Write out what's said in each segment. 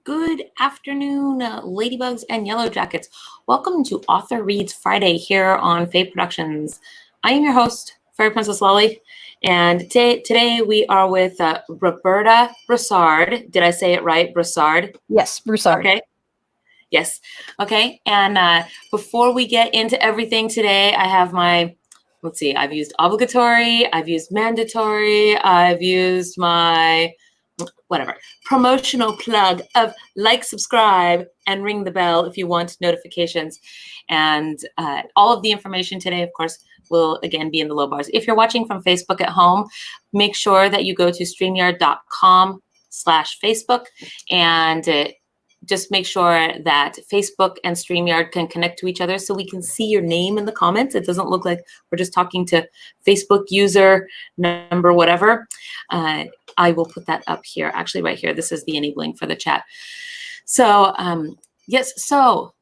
Good afternoon, ladybugs and yellow jackets. Welcome to Author Reads Friday here on Fae Productions. I am your host, Fairy Princess Lolly, and today we are with Roberta Broussard. Did I say it right? Broussard? Yes, Broussard. Okay. Yes. Okay. And before we get into everything today, I have my, let's see, I've used obligatory, I've used mandatory, I've used my whatever promotional plug of like, subscribe, and ring the bell if you want notifications. And all of the information today, of course, will again be in the low bars. If you're watching from Facebook at home, make sure that you go to StreamYard.com/Facebook and just make sure that Facebook and StreamYard can connect to each other so we can see your name in the comments. It doesn't look like we're just talking to Facebook user number whatever. I will put that up here, actually right here. This is the enabling for the chat. So yes, so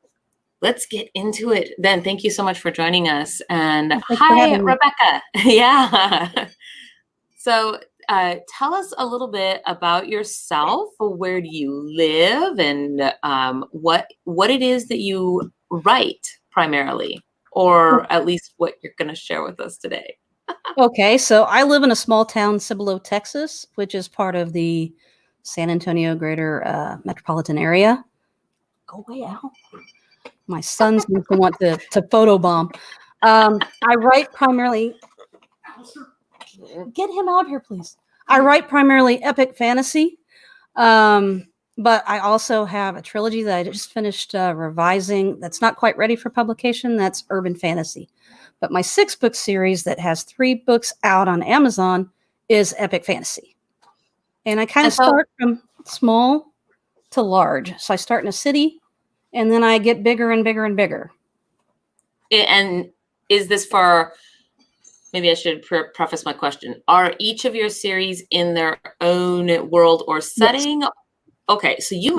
let's get into it then. Thank you so much for joining us. And hi, Rebecca. Yeah. So tell us a little bit about yourself. Where do you live, and what it is that you write primarily, or at least what you're going to share with us today. Okay, so I live in a small town, Cibolo, Texas, which is part of the San Antonio greater metropolitan area. Go away, Al. My son's going to want to photobomb. I write primarily... Get him out of here, please. I write primarily epic fantasy, but I also have a trilogy that I just finished revising that's not quite ready for publication. That's urban fantasy. But my 6-book series that has 3 books out on Amazon is epic fantasy. And I kind of start from small to large. So I start in a city, and then I get bigger and bigger and bigger. And is this for... Maybe I should preface my question. Are each of your series in their own world or setting? Yes. Okay, so you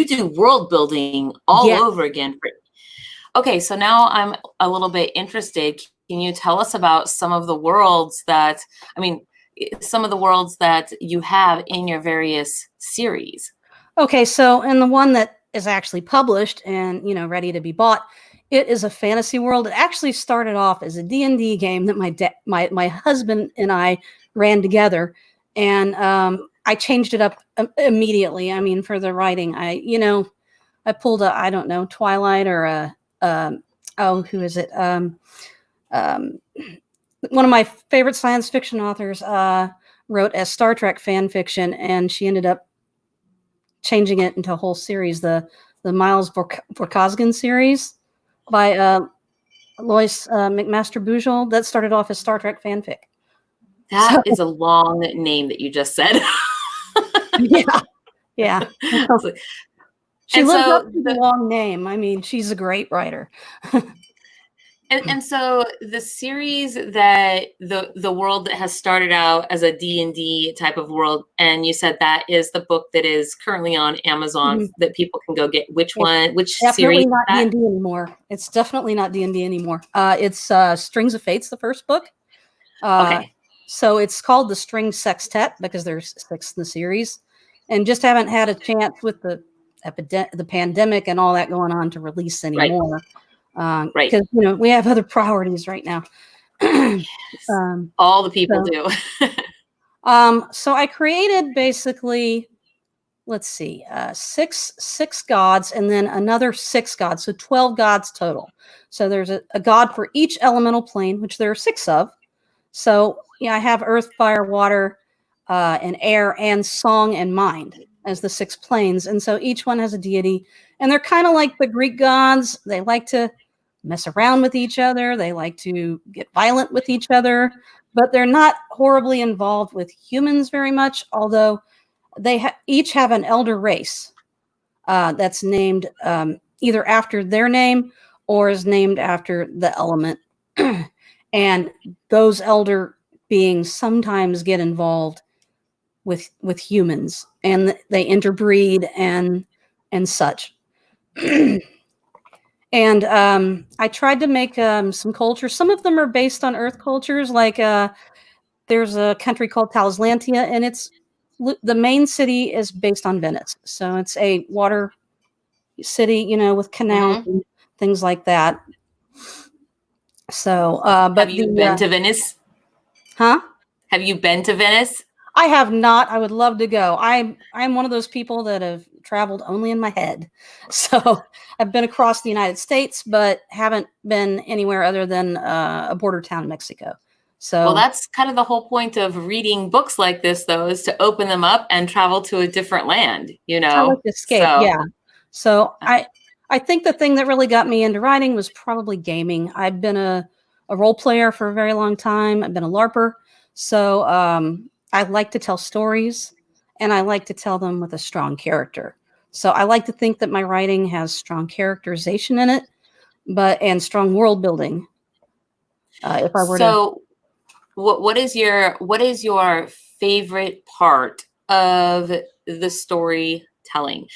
do world building all over again. Okay, so now I'm a little bit interested. Can you tell us about some of the worlds that you have in your various series? Okay, so in the one that is actually published and, ready to be bought, it is a fantasy world. It actually started off as a D&D game that my husband and I ran together, and I changed it up immediately. I mean, for the writing, I pulled a, I don't know, Twilight or who is it? One of my favorite science fiction authors wrote a Star Trek fan fiction, and she ended up changing it into a whole series, the Miles Vorkosgin series by Lois McMaster-Bujold. That started off as Star Trek fanfic. That is a long name that you just said. Yeah. She lives up to the long name. I mean, she's a great writer. And so the series that the world that has started out as a D&D type of world, and you said that is the book that is currently on Amazon that people can go get. Which series? Definitely not D&D anymore. It's definitely not D&D anymore. It's Strings of Fate's the first book. Okay. So it's called the Stringed Sextet because there's 6 in the series, and just haven't had a chance with the pandemic and all that going on to release anymore. Right. Because we have other priorities right now. All the people do. So I created basically, let's see, 6 gods and then another 6 gods, so 12 gods total. So there's a god for each elemental plane, which there are 6 of. So I have earth, fire, water, and air, and song and mind as the 6 planes. And so each one has a deity, and they're kind of like the Greek gods. They like to mess around with each other. They like to get violent with each other, but they're not horribly involved with humans very much, although they each have an elder race that's named either after their name or is named after the element. And those elder beings sometimes get involved with humans, and they interbreed and such. And I tried to make some cultures. Some of them are based on Earth cultures. Like there's a country called Talislantia, and it's the main city is based on Venice. So it's a water city, you know, with canals and things like that. So, but have you been to Venice? Huh? Have you been to Venice? I have not. I would love to go. I'm one of those people that have traveled only in my head. So I've been across the United States, but haven't been anywhere other than a border town in Mexico. So well, that's kind of the whole point of reading books like this, though, is to open them up and travel to a different land, you know? I like to escape, yeah. So I think the thing that really got me into writing was probably gaming. I've been a role player for a very long time. I've been a LARPer. So I like to tell stories, and I like to tell them with a strong character. So I like to think that my writing has strong characterization in it, and strong world building. If I were to, what is your favorite part of the storytelling?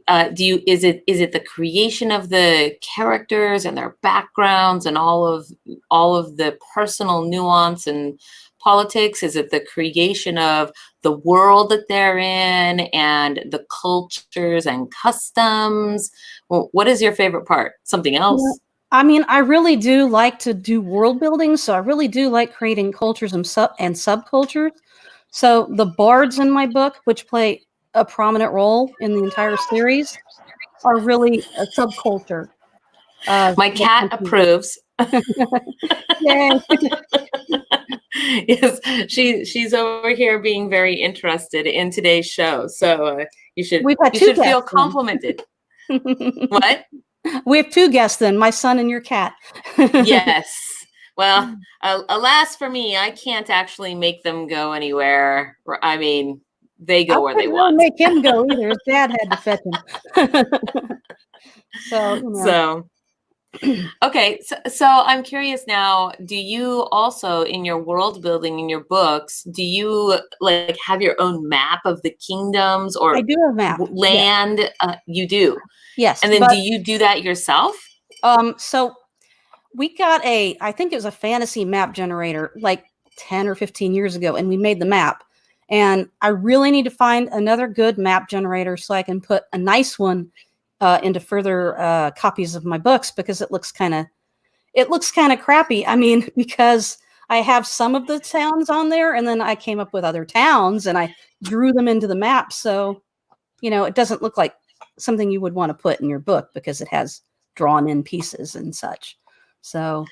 Is it the creation of the characters and their backgrounds and all of the personal nuance and politics? Is it the creation of the world that they're in and the cultures and customs? What is your favorite part? Something else? Yeah, I mean, I really do like to do world building, so I really do like creating cultures and subcultures. So the bards in my book, which play a prominent role in the entire series, are really a subculture. My cat approves. Yay. Yes, she's over here being very interested in today's show. So you should feel complimented. What? We have 2 guests then, my son and your cat. Yes. Well, alas for me, I can't actually make them go anywhere. I mean, they go where they want. Make him go either. His dad had to fetch him. So, you know. So okay, so I'm curious now, do you also, in your world building in your books, do you like have your own map of the kingdoms or I do have a map. Land? Yes. You do? Yes. And then do you do that yourself? So we got I think it was a fantasy map generator like 10 or 15 years ago, and we made the map. And I really need to find another good map generator so I can put a nice one into further copies of my books, because it looks kind of crappy. I mean, because I have some of the towns on there, and then I came up with other towns and I drew them into the map. So, you know, it doesn't look like something you would want to put in your book because it has drawn in pieces and such. So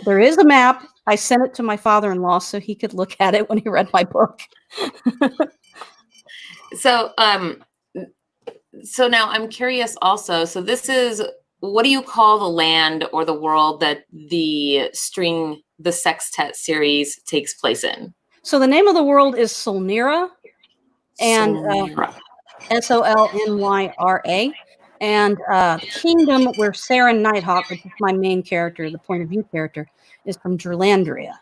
there is a map. I sent it to my father-in-law so he could look at it when he read my book. So now I'm curious also, so this is, what do you call the land or the world that the Sextet series takes place in? So the name of the world is Solnyra, and Solnyra. And the kingdom where Saren Nighthawk, which is my main character, the point of view character, is from Drlandria.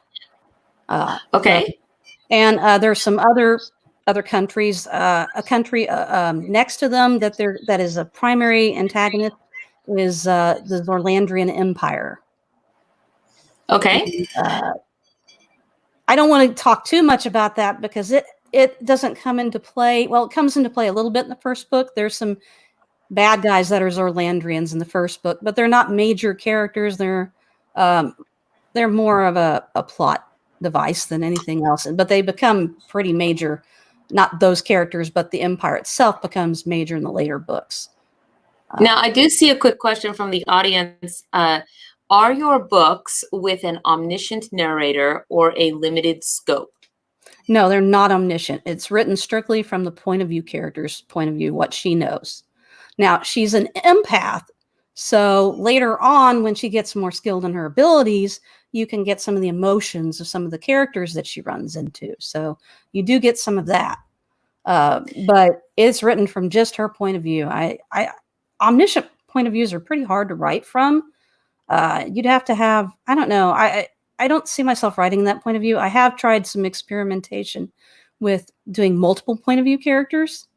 Okay. So, and there's some other countries. A country next to them that is a primary antagonist is the Zorlandrian Empire. Okay. And, I don't want to talk too much about that because it doesn't come into play. Well, it comes into play a little bit in the first book. There's some bad guys that are Zorlandrians in the first book, but they're not major characters. They're more of a plot device than anything else. But they become pretty major. Not those characters, but the Empire itself becomes major in the later books. Now, I do see a quick question from the audience. Are your books with an omniscient narrator or a limited scope? No, they're not omniscient. It's written strictly from the point of view character's point of view, what she knows. Now, she's an empath, so later on, when she gets more skilled in her abilities, you can get some of the emotions of some of the characters that she runs into. So you do get some of that, but it's written from just her point of view. Omniscient point of views are pretty hard to write from. You'd have to have, I don't know, I don't see myself writing that point of view. I have tried some experimentation with doing multiple point of view characters.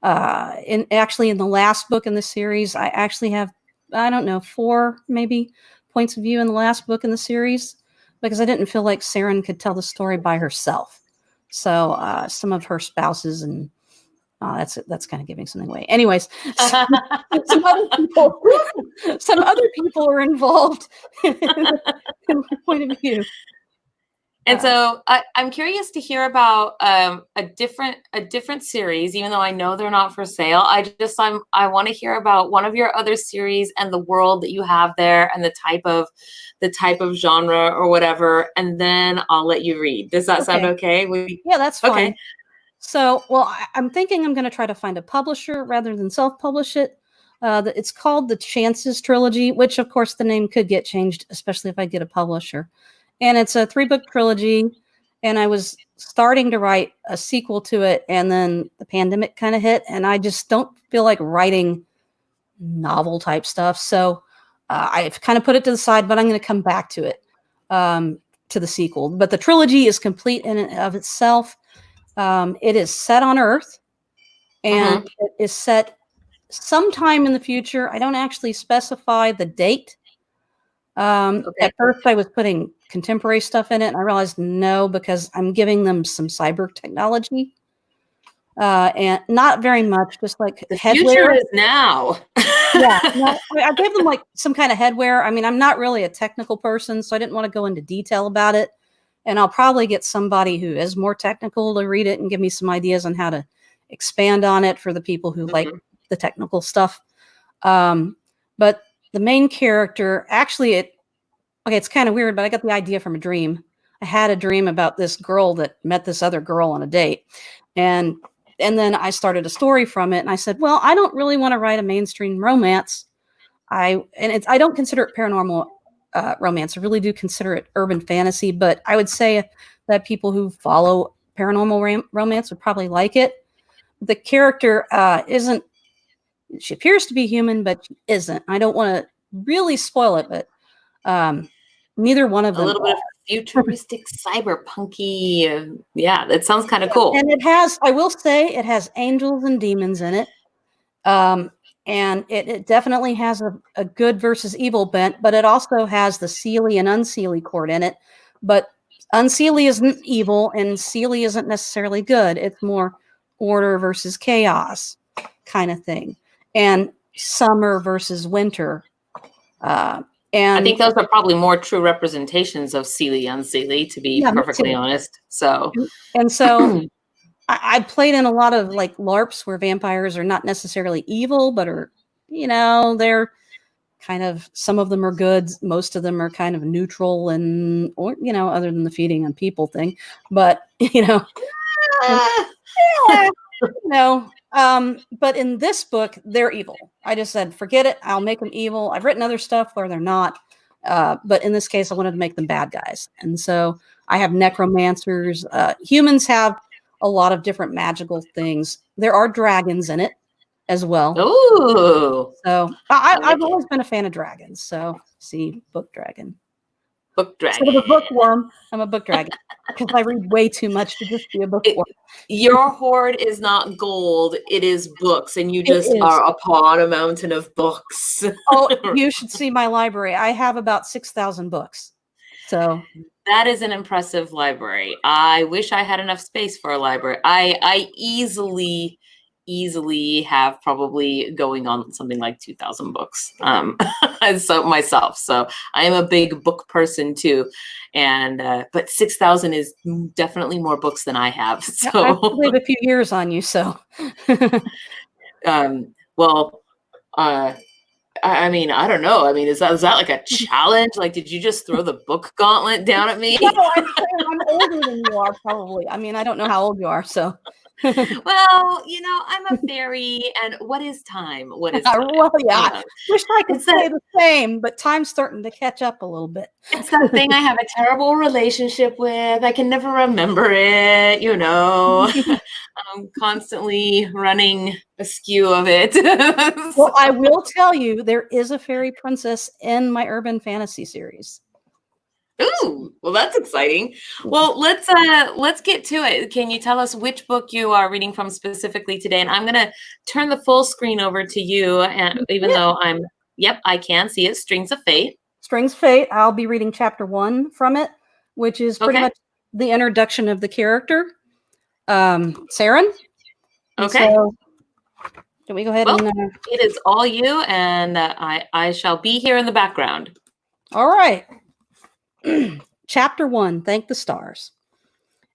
In the last book in the series, I actually have, I don't know, 4 maybe points of view in the last book in the series, because I didn't feel like Saren could tell the story by herself. So some of her spouses and that's kind of giving something away. Anyways, some other people are involved in my point of view. And so I'm curious to hear about a different series, even though I know they're not for sale. I want to hear about one of your other series and the world that you have there and the type of genre or whatever, and then I'll let you read. Does that sound okay? Yeah, that's fine. Okay. So, well, I'm thinking I'm going to try to find a publisher rather than self-publish it. It's called the Chances Trilogy, which, of course, the name could get changed, especially if I get a publisher. And it's a 3-book trilogy, and I was starting to write a sequel to it, and then the pandemic kind of hit, and I just don't feel like writing novel-type stuff. So I've kind of put it to the side, but I'm going to come back to it, to the sequel. But the trilogy is complete in and of itself. It is set on Earth, and it is set sometime in the future. I don't actually specify the date. At first, I was putting contemporary stuff in it, and I realized no, because I'm giving them some cyber technology, and not very much, just like the headwear. Future is now. Yeah, no, I gave them like some kind of headwear. I mean, I'm not really a technical person, so I didn't want to go into detail about it. And I'll probably get somebody who is more technical to read it and give me some ideas on how to expand on it for the people who like the technical stuff. But the main character, actually, it's kind of weird, but I got the idea from a dream. I had a dream about this girl that met this other girl on a date. And then I started a story from it. And I said, well, I don't really want to write a mainstream romance. I don't consider it paranormal romance. I really do consider it urban fantasy, but I would say that people who follow paranormal romance would probably like it. The character she appears to be human, but she isn't. I don't want to really spoil it, but neither one of them. A little bit of futuristic, cyberpunky. Yeah, that sounds kind of cool. And I will say, it has angels and demons in it. And it definitely has a good versus evil bent, but it also has the Seelie and Unseelie chord in it. But Unseelie isn't evil, and Seelie isn't necessarily good. It's more order versus chaos kind of thing. And summer versus winter. And I think those are probably more true representations of Seelie, Unseelie, to be perfectly honest. So, and so I played in a lot of like LARPs where vampires are not necessarily evil, but are, they're kind of, some of them are good. Most of them are kind of neutral or other than the feeding on people thing. But, but in this book, they're evil. I just said, forget it. I'll make them evil. I've written other stuff where they're not. But in this case, I wanted to make them bad guys. And so I have necromancers. Humans have a lot of different magical things. There are dragons in it as well. Ooh. So I've always been a fan of dragons. So see, book dragon. Book dragon. Instead of a bookworm, I'm a book dragon because I read way too much to just be a bookworm. Your hoard is not gold; it is books, and you just are upon a mountain of books. Oh, you should see my library. I have about 6,000 books. So that is an impressive library. I wish I had enough space for a library. I easily have probably going on something like 2,000 books. So myself. So I am a big book person too. And but 6,000 is definitely more books than I have. So I have a few years on you. So I mean, I don't know. I mean, is that like a challenge? Like, did you just throw the book gauntlet down at me? No, I'm older than you are, probably. I mean, I don't know how old you are, so. Well, I'm a fairy, and what is time? What is time? Well, yeah. Wish I could say the same, but time's starting to catch up a little bit. It's that thing I have a terrible relationship with. I can never remember it, I'm constantly running askew of it. Well, I will tell you, there is a fairy princess in my urban fantasy series. Ooh, well, that's exciting. Well, let's get to it. Can you tell us which book you are reading from specifically today? And I'm going to turn the full screen over to you. And even though I can see it, Strings of Fate. Strings of Fate. I'll be reading chapter 1 from it, which is pretty much the introduction of the character. Saren? And Okay. So, can we go ahead Well, and... it is all you, and I shall be here in the background. all right. Chapter 1, Thank the Stars.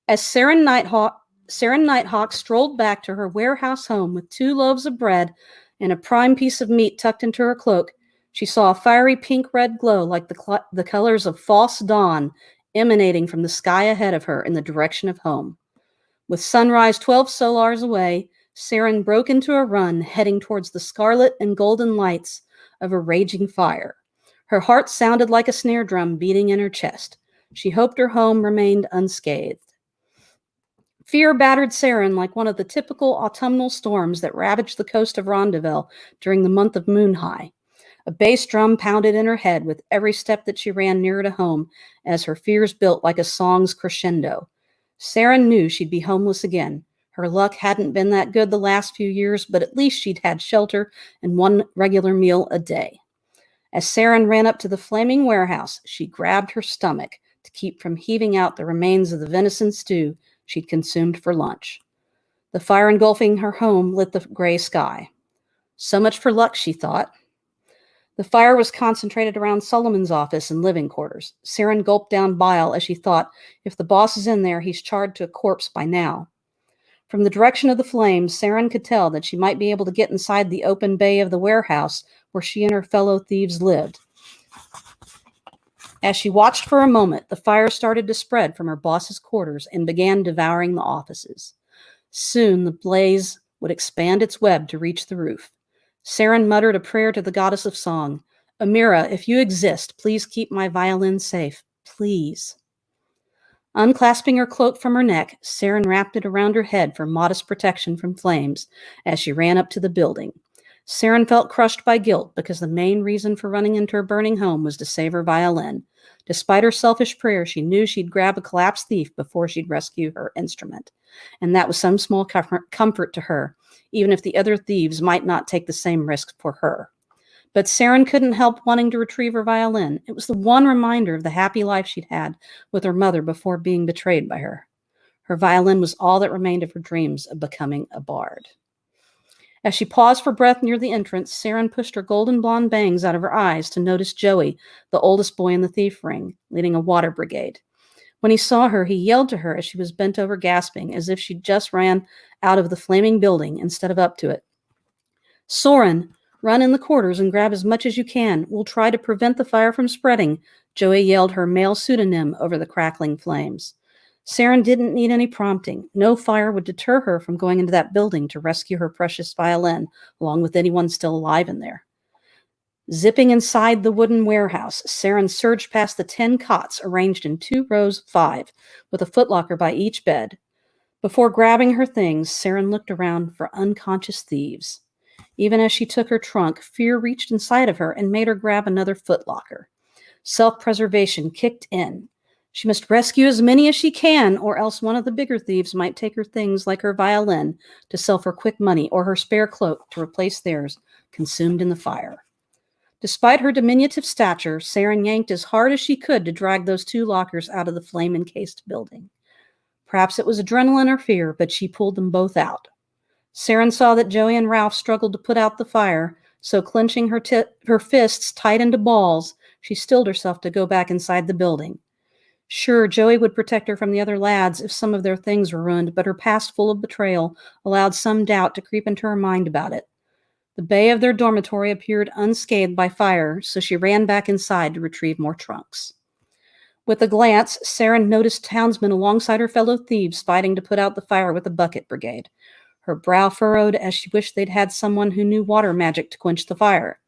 As Saren Nighthawk strolled back to her warehouse home with 2 loaves of bread and a prime piece of meat tucked into her cloak, she saw a fiery pink-red glow like the colors of false dawn emanating from the sky ahead of her in the direction of home. With sunrise 12 solars away, Saren broke into a run, heading towards the scarlet and golden lights of a raging fire. Her heart sounded like a snare drum beating in her chest. She hoped her home remained unscathed. Fear battered Saren like one of the typical autumnal storms that ravaged the coast of Rondeville during the month of moon high. A bass drum pounded in her head with every step that she ran nearer to home as her fears built like a song's crescendo. Saren knew she'd be homeless again. Her luck hadn't been that good the last few years, but at least she'd had shelter and 1 regular meal a day. As Saren ran up to the flaming warehouse, she grabbed her stomach to keep from heaving out the remains of the venison stew she'd consumed for lunch. The fire engulfing her home lit the gray sky. So much for luck, she thought. The fire was concentrated around Solomon's office and living quarters. Saren gulped down bile as she thought, if the boss is in there, he's charred to a corpse by now. From the direction of the flames, Saren could tell that she might be able to get inside the open bay of the warehouse where she and her fellow thieves lived. As she watched for a moment, the fire started to spread from her boss's quarters and began devouring the offices. Soon the blaze would expand its web to reach the roof. Saren muttered a prayer to the goddess of song. Amira, if you exist, please keep my violin safe. Please. Unclasping her cloak from her neck, Saren wrapped it around her head for modest protection from flames as she ran up to the building. Saren felt crushed by guilt because the main reason for running into her burning home was to save her violin. Despite her selfish prayer, she knew she'd grab a collapsed thief before she'd rescue her instrument. And that was some small comfort to her, even if the other thieves might not take the same risk for her. But Saren couldn't help wanting to retrieve her violin. It was the one reminder of the happy life she'd had with her mother before being betrayed by her. Her violin was all that remained of her dreams of becoming a bard. As she paused for breath near the entrance, Saren pushed her golden blonde bangs out of her eyes to notice Joey, the oldest boy in the thief ring, leading a water brigade. When he saw her, he yelled to her as she was bent over gasping, as if she'd just ran out of the flaming building instead of up to it. Soren, run in the quarters and grab as much as you can. We'll try to prevent the fire from spreading, Joey yelled her male pseudonym over the crackling flames. Saren didn't need any prompting. No fire would deter her from going into that building to rescue her precious violin, along with anyone still alive in there. Zipping inside the wooden warehouse, Saren surged past the 10 cots arranged in 2 rows of 5, with a footlocker by each bed. Before grabbing her things, Saren looked around for unconscious thieves. Even as she took her trunk, fear reached inside of her and made her grab another footlocker. Self-preservation kicked in. She must rescue as many as she can, or else one of the bigger thieves might take her things like her violin to sell for quick money, or her spare cloak to replace theirs, consumed in the fire. Despite her diminutive stature, Saren yanked as hard as she could to drag those 2 lockers out of the flame-encased building. Perhaps it was adrenaline or fear, but she pulled them both out. Saren saw that Joey and Ralph struggled to put out the fire, so clenching her fists tight into balls, she stilled herself to go back inside the building. Sure, Joey would protect her from the other lads if some of their things were ruined, but her past full of betrayal allowed some doubt to creep into her mind about it. The bay of their dormitory appeared unscathed by fire, so she ran back inside to retrieve more trunks. With a glance, Saren noticed townsmen alongside her fellow thieves fighting to put out the fire with the bucket brigade. Her brow furrowed as she wished they'd had someone who knew water magic to quench the fire.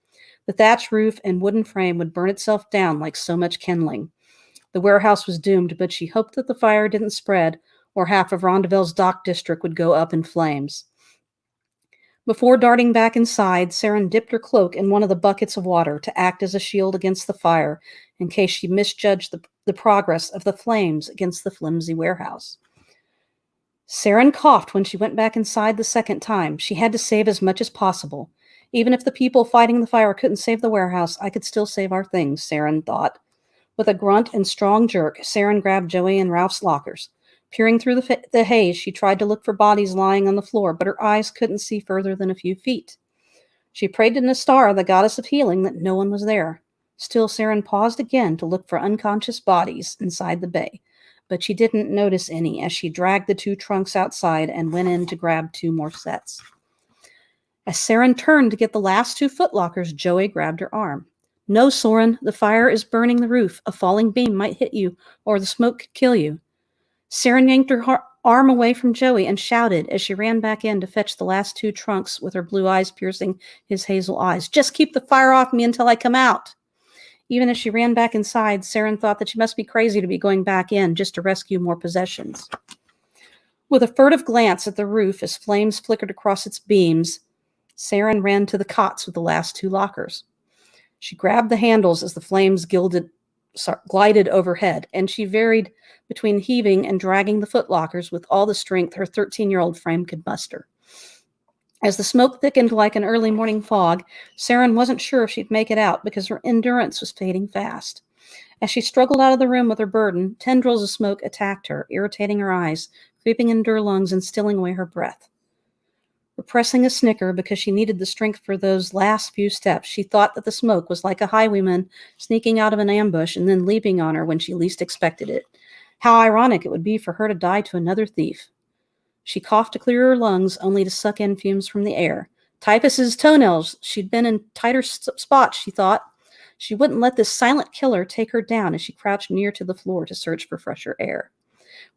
The thatch roof and wooden frame would burn itself down like so much kindling. The warehouse was doomed, but she hoped that the fire didn't spread, or half of Rondeville's dock district would go up in flames. Before darting back inside, Saren dipped her cloak in one of the buckets of water to act as a shield against the fire, in case she misjudged the progress of the flames against the flimsy warehouse. Saren coughed when she went back inside the second time. She had to save as much as possible. Even if the people fighting the fire couldn't save the warehouse, I could still save our things, Saren thought. With a grunt and strong jerk, Saren grabbed Joey and Ralph's lockers. Peering through the haze, she tried to look for bodies lying on the floor, but her eyes couldn't see further than a few feet. She prayed to Nastara, the goddess of healing, that no one was there. Still, Saren paused again to look for unconscious bodies inside the bay, but she didn't notice any as she dragged the 2 trunks outside and went in to grab 2 more sets. As Saren turned to get the last 2 footlockers, Joey grabbed her arm. "No, Soren, the fire is burning the roof. A falling beam might hit you, or the smoke could kill you." Saren yanked her arm away from Joey and shouted as she ran back in to fetch the last 2 trunks with her blue eyes piercing his hazel eyes. "Just keep the fire off me until I come out." Even as she ran back inside, Saren thought that she must be crazy to be going back in just to rescue more possessions. With a furtive glance at the roof as flames flickered across its beams, Saren ran to the cots with the last 2 lockers. She grabbed the handles as the flames glided overhead, and she varied between heaving and dragging the footlockers with all the strength her 13-year-old frame could muster. As the smoke thickened like an early morning fog, Saren wasn't sure if she'd make it out because her endurance was fading fast. As she struggled out of the room with her burden, tendrils of smoke attacked her, irritating her eyes, creeping into her lungs and stealing away her breath. Repressing a snicker because she needed the strength for those last few steps, she thought that the smoke was like a highwayman sneaking out of an ambush and then leaping on her when she least expected it. How ironic it would be for her to die to another thief. She coughed to clear her lungs, only to suck in fumes from the air. Typhus's toenails. She'd been in tighter spots, she thought. She wouldn't let this silent killer take her down as she crouched near to the floor to search for fresher air.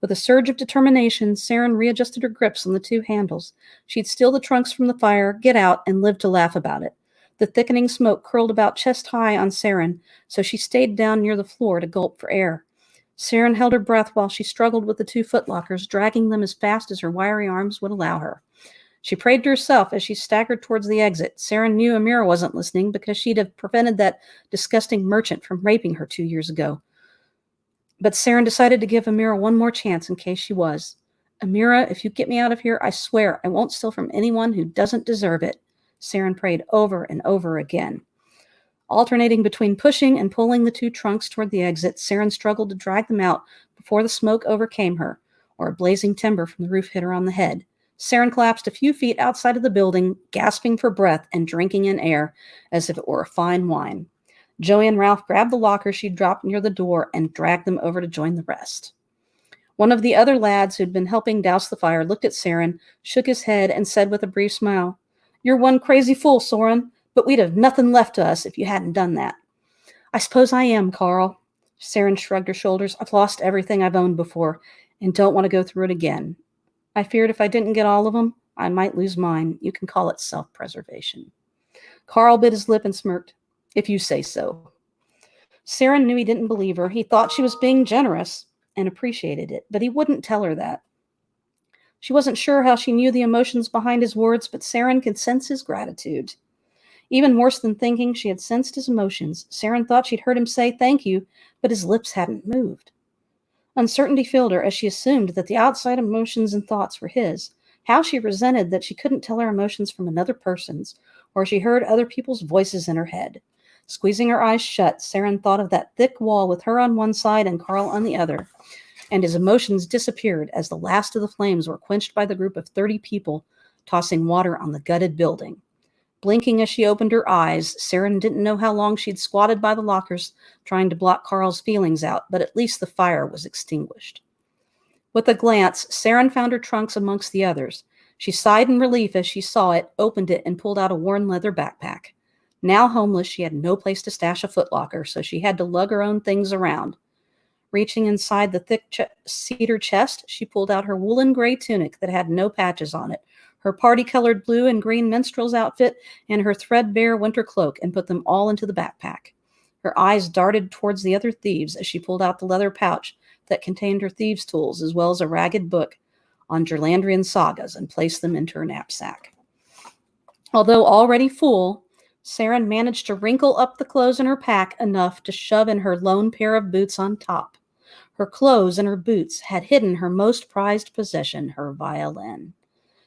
With a surge of determination, Saren readjusted her grips on the 2 handles. She'd steal the trunks from the fire, get out, and live to laugh about it. The thickening smoke curled about chest high on Saren, so she stayed down near the floor to gulp for air. Saren held her breath while she struggled with the 2 footlockers, dragging them as fast as her wiry arms would allow her. She prayed to herself as she staggered towards the exit. Saren knew Amira wasn't listening because she'd have prevented that disgusting merchant from raping her 2 years ago. But Saren decided to give Amira one more chance in case she was. "Amira, if you get me out of here, I swear I won't steal from anyone who doesn't deserve it," Saren prayed over and over again. Alternating between pushing and pulling the 2 trunks toward the exit, Saren struggled to drag them out before the smoke overcame her, or a blazing timber from the roof hit her on the head. Saren collapsed a few feet outside of the building, gasping for breath and drinking in air as if it were a fine wine. Joey and Ralph grabbed the locker she'd dropped near the door and dragged them over to join the rest. One of the other lads who'd been helping douse the fire looked at Saren, shook his head, and said with a brief smile, "You're one crazy fool, Soren, but we'd have nothing left to us if you hadn't done that." "I suppose I am, Carl." Saren shrugged her shoulders. "I've lost everything I've owned before and don't want to go through it again. I feared if I didn't get all of them, I might lose mine. You can call it self-preservation." Carl bit his lip and smirked. "If you say so." Saren knew he didn't believe her. He thought she was being generous and appreciated it, but he wouldn't tell her that. She wasn't sure how she knew the emotions behind his words, but Saren could sense his gratitude. Even worse than thinking she had sensed his emotions, Saren thought she'd heard him say thank you, but his lips hadn't moved. Uncertainty filled her as she assumed that the outside emotions and thoughts were his. How she resented that she couldn't tell her emotions from another person's, or she heard other people's voices in her head. Squeezing her eyes shut, Saren thought of that thick wall with her on one side and Carl on the other, and his emotions disappeared as the last of the flames were quenched by the group of 30 people tossing water on the gutted building. Blinking as she opened her eyes, Saren didn't know how long she'd squatted by the lockers trying to block Carl's feelings out, but at least the fire was extinguished. With a glance, Saren found her trunks amongst the others. She sighed in relief as she saw it, opened it, and pulled out a worn leather backpack. Now homeless, she had no place to stash a footlocker, so she had to lug her own things around. Reaching inside the thick cedar chest, she pulled out her woolen gray tunic that had no patches on it, her party-colored blue and green minstrel's outfit, and her threadbare winter cloak, and put them all into the backpack. Her eyes darted towards the other thieves as she pulled out the leather pouch that contained her thieves' tools, as well as a ragged book on Gerlandrian sagas, and placed them into her knapsack. Although already full, Saren managed to wrinkle up the clothes in her pack enough to shove in her lone pair of boots on top. Her clothes and her boots had hidden her most prized possession, her violin.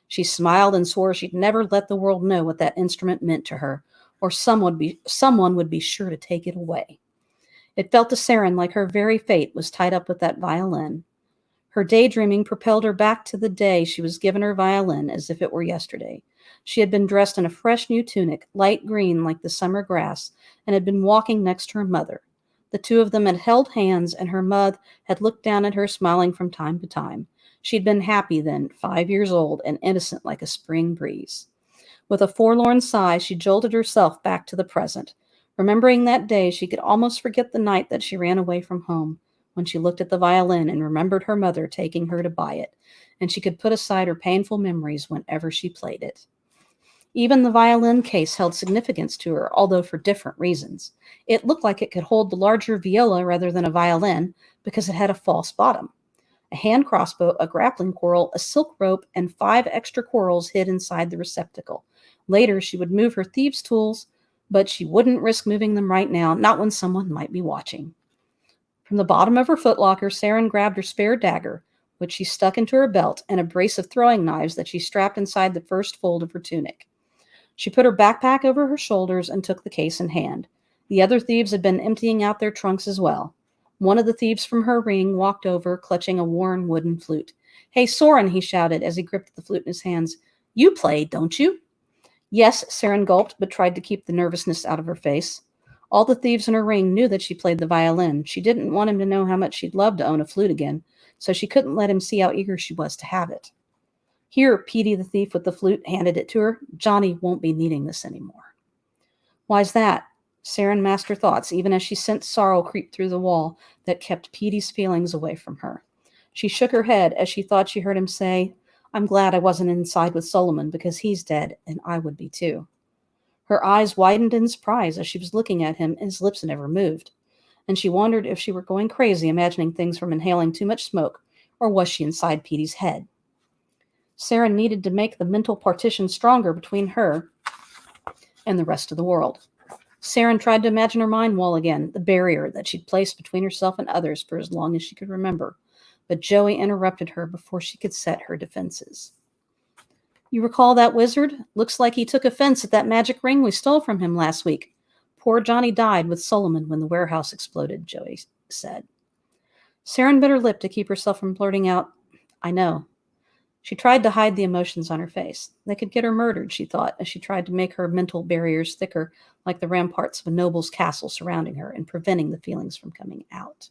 She smiled and swore she'd never let the world know what that instrument meant to her, or someone would be sure to take it away. It felt to Saren like her very fate was tied up with that violin. Her daydreaming propelled her back to the day she was given her violin as if it were yesterday. She had been dressed in a fresh new tunic, light green like the summer grass, and had been walking next to her mother. The two of them had held hands, and her mother had looked down at her, smiling from time to time. She'd been happy then, 5 years old, and innocent like a spring breeze. With a forlorn sigh, she jolted herself back to the present. Remembering that day, she could almost forget the night that she ran away from home, when she looked at the violin and remembered her mother taking her to buy it, and she could put aside her painful memories whenever she played it. Even the violin case held significance to her, although for different reasons. It looked like it could hold the larger viola rather than a violin because it had a false bottom. A hand crossbow, a grappling quarrel, a silk rope, and 5 extra quarrels hid inside the receptacle. Later, she would move her thieves' tools, but she wouldn't risk moving them right now, not when someone might be watching. From the bottom of her footlocker, Saren grabbed her spare dagger, which she stuck into her belt, and a brace of throwing knives that she strapped inside the first fold of her tunic. She put her backpack over her shoulders and took the case in hand. The other thieves had been emptying out their trunks as well. One of the thieves from her ring walked over, clutching a worn wooden flute. "Hey, Soren," he shouted as he gripped the flute in his hands. "You play, don't you?" "Yes," Saren gulped, but tried to keep the nervousness out of her face. All the thieves in her ring knew that she played the violin. She didn't want him to know how much she'd love to own a flute again, so she couldn't let him see how eager she was to have it. "Here," Petey the thief with the flute handed it to her. "Johnny won't be needing this anymore." "Why's that?" Saren masked her thoughts, even as she sensed sorrow creep through the wall that kept Petey's feelings away from her. She shook her head as she thought she heard him say, "I'm glad I wasn't inside with Solomon because he's dead, and I would be too." Her eyes widened in surprise as she was looking at him, and his lips never moved. And she wondered if she were going crazy imagining things from inhaling too much smoke, or was she inside Petey's head? Saren needed to make the mental partition stronger between her and the rest of the world. Saren tried to imagine her mind wall again, the barrier that she'd placed between herself and others for as long as she could remember. But Joey interrupted her before she could set her defenses. "You recall that wizard? Looks like he took offense at that magic ring we stole from him last week. Poor Johnny died with Solomon when the warehouse exploded," Joey said. Saren bit her lip to keep herself from blurting out, "I know." She tried to hide the emotions on her face. They could get her murdered, she thought, as she tried to make her mental barriers thicker, like the ramparts of a noble's castle surrounding her and preventing the feelings from coming out.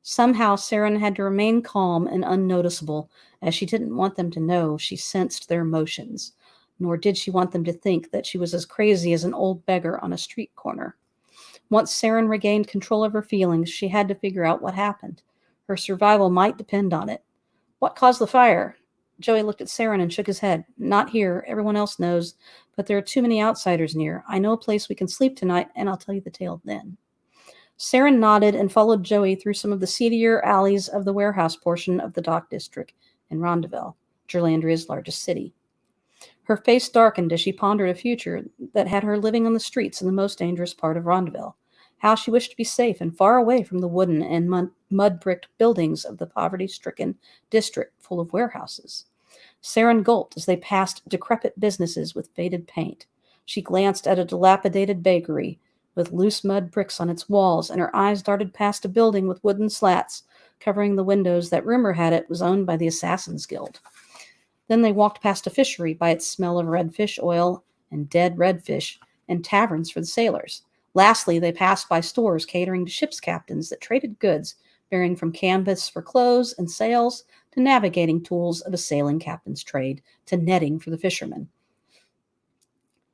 Somehow, Saren had to remain calm and unnoticeable, as she didn't want them to know she sensed their emotions, nor did she want them to think that she was as crazy as an old beggar on a street corner. Once Saren regained control of her feelings, she had to figure out what happened. Her survival might depend on it. "What caused the fire?" Joey looked at Saren and shook his head. "Not here. Everyone else knows, but there are too many outsiders near. I know a place we can sleep tonight, and I'll tell you the tale then." Saren nodded and followed Joey through some of the seedier alleys of the warehouse portion of the dock district in Rondeville, Gerlandria's largest city. Her face darkened as she pondered a future that had her living on the streets in the most dangerous part of Rondeville. How she wished to be safe and far away from the wooden and mud-bricked buildings of the poverty-stricken district full of warehouses. Saren gulped as they passed decrepit businesses with faded paint. She glanced at a dilapidated bakery with loose mud bricks on its walls, and her eyes darted past a building with wooden slats covering the windows that rumor had it was owned by the Assassins' Guild. Then they walked past a fishery by its smell of red fish oil and dead redfish, and taverns for the sailors. Lastly, they passed by stores catering to ship's captains that traded goods varying from canvas for clothes and sails to navigating tools of a sailing captain's trade to netting for the fishermen.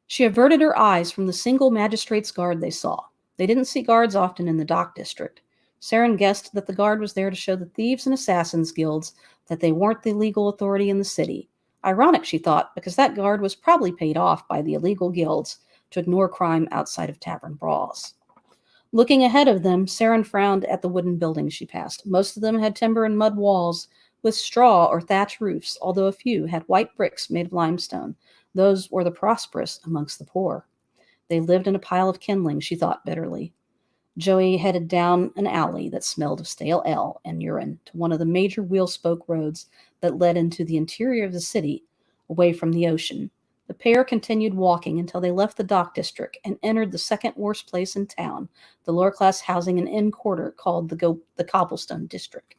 She averted her eyes from the single magistrate's guard they saw. They didn't see guards often in the dock district. Saren guessed that the guard was there to show the thieves and assassins guilds that they weren't the legal authority in the city. Ironic, she thought, because that guard was probably paid off by the illegal guilds to ignore crime outside of tavern brawls. Looking ahead of them, Saren frowned at the wooden buildings she passed. Most of them had timber and mud walls with straw or thatch roofs, although a few had white bricks made of limestone. Those were the prosperous amongst the poor. They lived in a pile of kindling, she thought bitterly. Joey headed down an alley that smelled of stale ale and urine to one of the major wheel-spoke roads that led into the interior of the city, away from the ocean. The pair continued walking until they left the dock district and entered the second worst place in town, the lower-class housing and inn quarter called the Cobblestone District.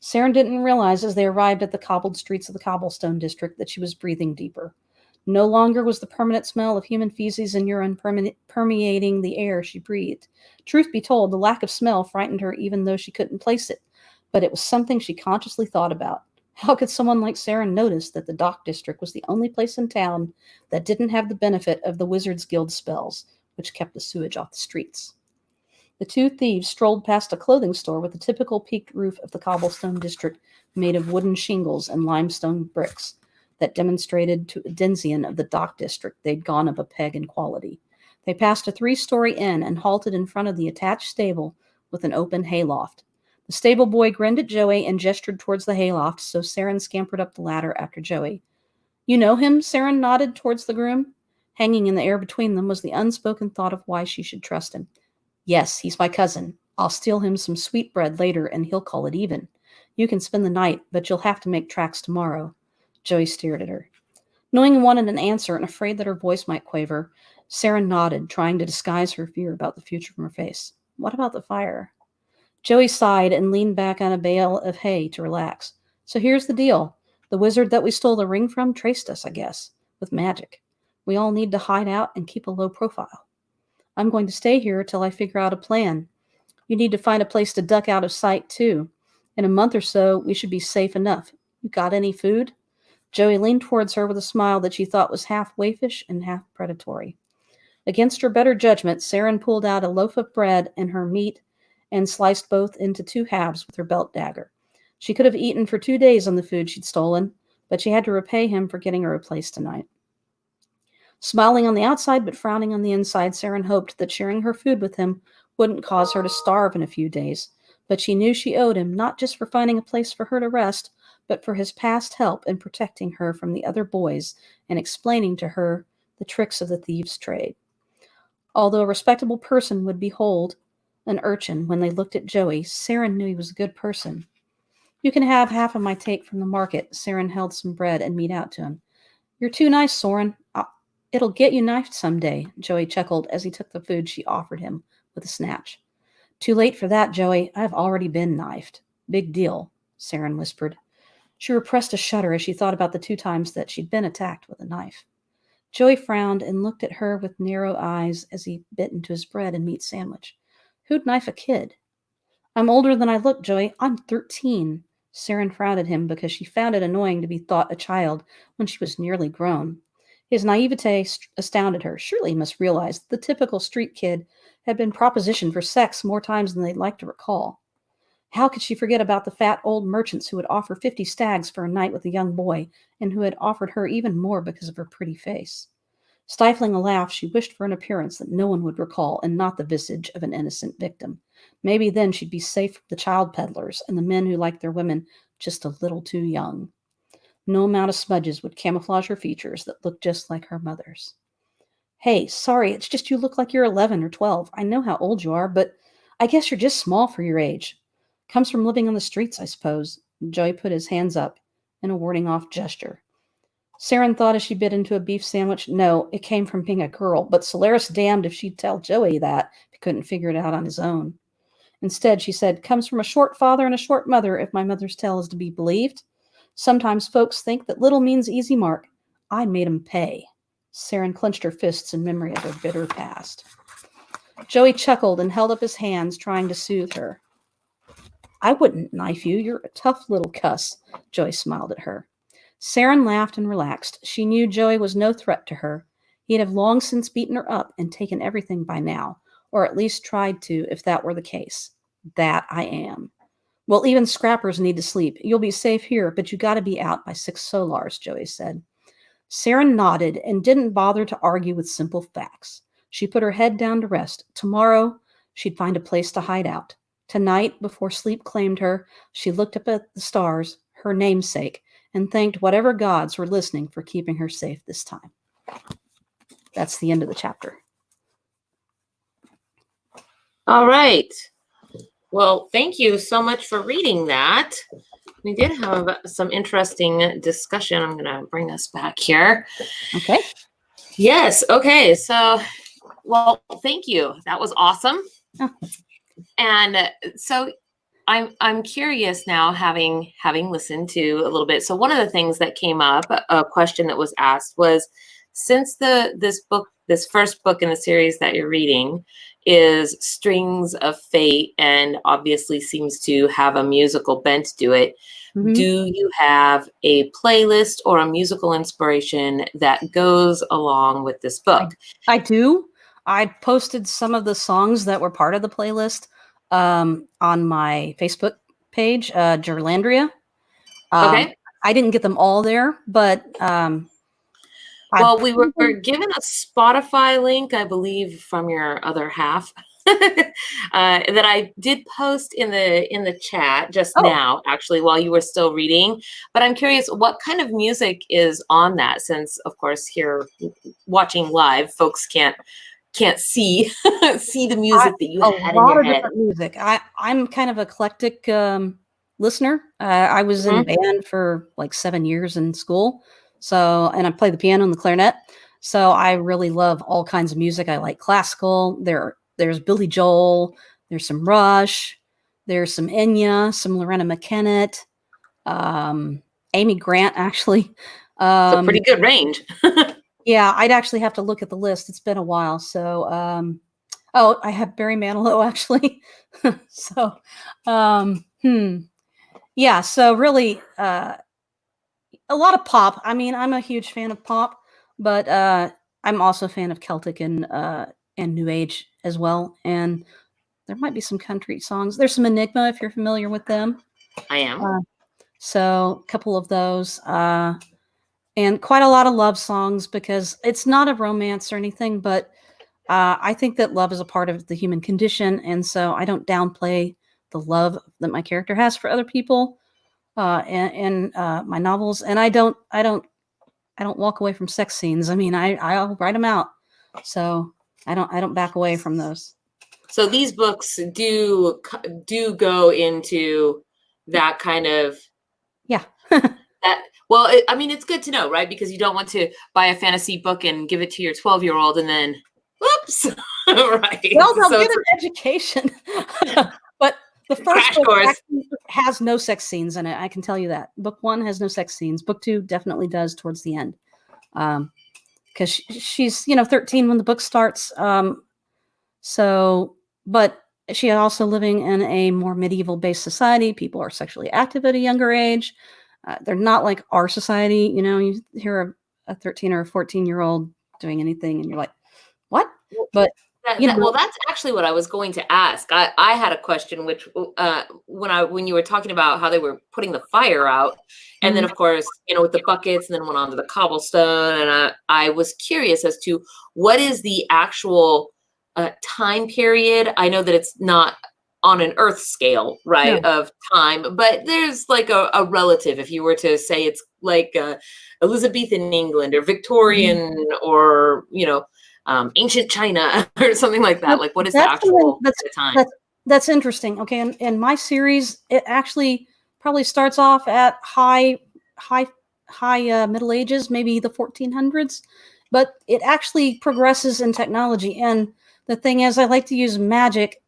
Saren didn't realize as they arrived at the cobbled streets of the cobblestone district that she was breathing deeper. No longer was the permanent smell of human feces and urine permeating the air she breathed. Truth be told, the lack of smell frightened her even though she couldn't place it, but it was something she consciously thought about. How could someone like Saren notice that the dock district was the only place in town that didn't have the benefit of the Wizards Guild spells, which kept the sewage off the streets? The two thieves strolled past a clothing store with the typical peaked roof of the cobblestone district made of wooden shingles and limestone bricks that demonstrated to a denizen of the dock district they'd gone up a peg in quality. They passed a 3-story inn and halted in front of the attached stable with an open hayloft. The stable boy grinned at Joey and gestured towards the hayloft, so Saren scampered up the ladder after Joey. "You know him?" Saren nodded towards the groom. Hanging in the air between them was the unspoken thought of why she should trust him. "Yes, he's my cousin. I'll steal him some sweetbread later and he'll call it even. You can spend the night, but you'll have to make tracks tomorrow." Joey stared at her. Knowing he wanted an answer and afraid that her voice might quaver, Saren nodded, trying to disguise her fear about the future from her face. "What about the fire?" Joey sighed and leaned back on a bale of hay to relax. "So here's the deal. The wizard that we stole the ring from traced us, I guess, with magic. We all need to hide out and keep a low profile. I'm going to stay here till I figure out a plan. You need to find a place to duck out of sight, too. In a month or so, we should be safe enough. You got any food?" Joey leaned towards her with a smile that she thought was half waifish and half predatory. Against her better judgment, Saren pulled out a loaf of bread and her meat and sliced both into 2 halves with her belt dagger. She could have eaten for 2 days on the food she'd stolen, but she had to repay him for getting her a place tonight. Smiling on the outside but frowning on the inside, Saren hoped that sharing her food with him wouldn't cause her to starve in a few days, but she knew she owed him not just for finding a place for her to rest, but for his past help in protecting her from the other boys and explaining to her the tricks of the thieves' trade. Although a respectable person would behold an urchin when they looked at Joey, Saren knew he was a good person. "You can have half of my take from the market." Saren held some bread and meat out to him. "You're too nice, Soren. It'll get you knifed someday," Joey chuckled as he took the food she offered him with a snatch. "Too late for that, Joey. I've already been knifed." "Big deal," Saren whispered. She repressed a shudder as she thought about the 2 times that she'd been attacked with a knife. Joey frowned and looked at her with narrow eyes as he bit into his bread and meat sandwich. "Who'd knife a kid?" "I'm older than I look, Joey. I'm 13. Saren frowned at him because she found it annoying to be thought a child when she was nearly grown. His naivete astounded her. Surely he must realize that the typical street kid had been propositioned for sex more times than they'd like to recall. How could she forget about the fat old merchants who would offer 50 stags for a night with a young boy, and who had offered her even more because of her pretty face? Stifling a laugh, she wished for an appearance that no one would recall, and not the visage of an innocent victim. Maybe then she'd be safe from the child peddlers and the men who liked their women just a little too young. No amount of smudges would camouflage her features that looked just like her mother's. "Hey, sorry, it's just you look like you're 11 or 12. I know how old you are, but I guess you're just small for your age. Comes from living on the streets, I suppose." Joey put his hands up in a warding off gesture. Saren thought as she bit into a beef sandwich. No, it came from being a girl, but Solaris damned if she'd tell Joey that if he couldn't figure it out on his own. Instead, she said, "Comes from a short father and a short mother, if my mother's tale is to be believed. Sometimes folks think that little means easy mark. I made 'em pay." Saren clenched her fists in memory of her bitter past. Joey chuckled and held up his hands, trying to soothe her. "I wouldn't knife you. You're a tough little cuss." Joey smiled at her. Saren laughed and relaxed. She knew Joey was no threat to her. He'd have long since beaten her up and taken everything by now, or at least tried to, if that were the case. "That I am." "Well, even scrappers need to sleep. You'll be safe here, but you got to be out by 6 solars, Joey said. Saren nodded and didn't bother to argue with simple facts. She put her head down to rest. Tomorrow, she'd find a place to hide out. Tonight, before sleep claimed her, she looked up at the stars, her namesake, and thanked whatever gods were listening for keeping her safe this time. That's the end of the chapter. All right. Well, thank you so much for reading that. We did have some interesting discussion. I'm going to bring us back here. Okay. Yes. Okay. So, well, thank you. That was awesome. Oh. And so I'm curious now, having listened to a little bit. So one of the things that came up, a question that was asked was, since this first book in the series that you're reading is Strings of Fate, and obviously seems to have a musical bent to it, Mhm. do you have a playlist or a musical inspiration that goes along with this book? I do. I posted some of the songs that were part of the playlist on my Facebook page, Gerlandria. Okay. I didn't get them all there, but I Well, we were probably, given a Spotify link, I believe, from your other half, that I did post in the chat just oh, now, actually, while you were still reading. But I'm curious, what kind of music is on that? Since, of course, here watching live, folks can't see see the music that you a had in lot your of head. different music. I'm kind of eclectic listener. I was in Mhm. band for like 7 years in school, so and I play the piano and the clarinet. So I really love all kinds of music. I like classical. There's Billy Joel. There's some Rush. There's some Enya, some Lorena McKennitt, um, Amy Grant, actually. So Um, pretty good range. yeah, I'd actually have to look at the list. It's been a while. So, oh, I have Barry Manilow actually. So, yeah. So really, a lot of pop. I mean, I'm a huge fan of pop, but I'm also a fan of Celtic and New Age as well. And there might be some country songs. There's some Enigma if you're familiar with them. I am. Uh, so, a couple of those. And quite a lot of love songs because it's not a romance or anything, but I think that love is a part of the human condition, and so I don't downplay the love that my character has for other people in my novels, and I don't walk away from sex scenes. I mean, I'll write them out, so I don't back away from those. So these books do go into that kind of Yeah, that. Well, I mean, it's good to know, right? Because you don't want to buy a fantasy book and give it to your 12-year-old and then, whoops, right? well, they'll So get it's an education, but the a first crash book course. actually has no sex scenes in it. I can tell you that. Book one has no sex scenes. Book two definitely does towards the end. Because she's 13 when the book starts. So, but she also living in a more medieval based society. People are sexually active at a younger age. They're not like our society. You hear a 13 or a 14-year-old doing anything, and you're like, what? But you know, Well, that's actually what I was going to ask. I had a question, which when you were talking about how they were putting the fire out, and then mhm. of course with the buckets, and then went on to the cobblestone, and I was curious as to what is the actual time period. I know that it's not on an Earth scale, right, No, of time, but there's like a relative. If you were to say it's like Elizabethan England or mhm. Victorian or ancient China or something like that. That- Like, what is the that's something actual time? that's interesting. Okay, in my series, it actually probably starts off at high Middle Ages, maybe the 1400s, but it actually progresses in technology. And the thing is, I like to use magic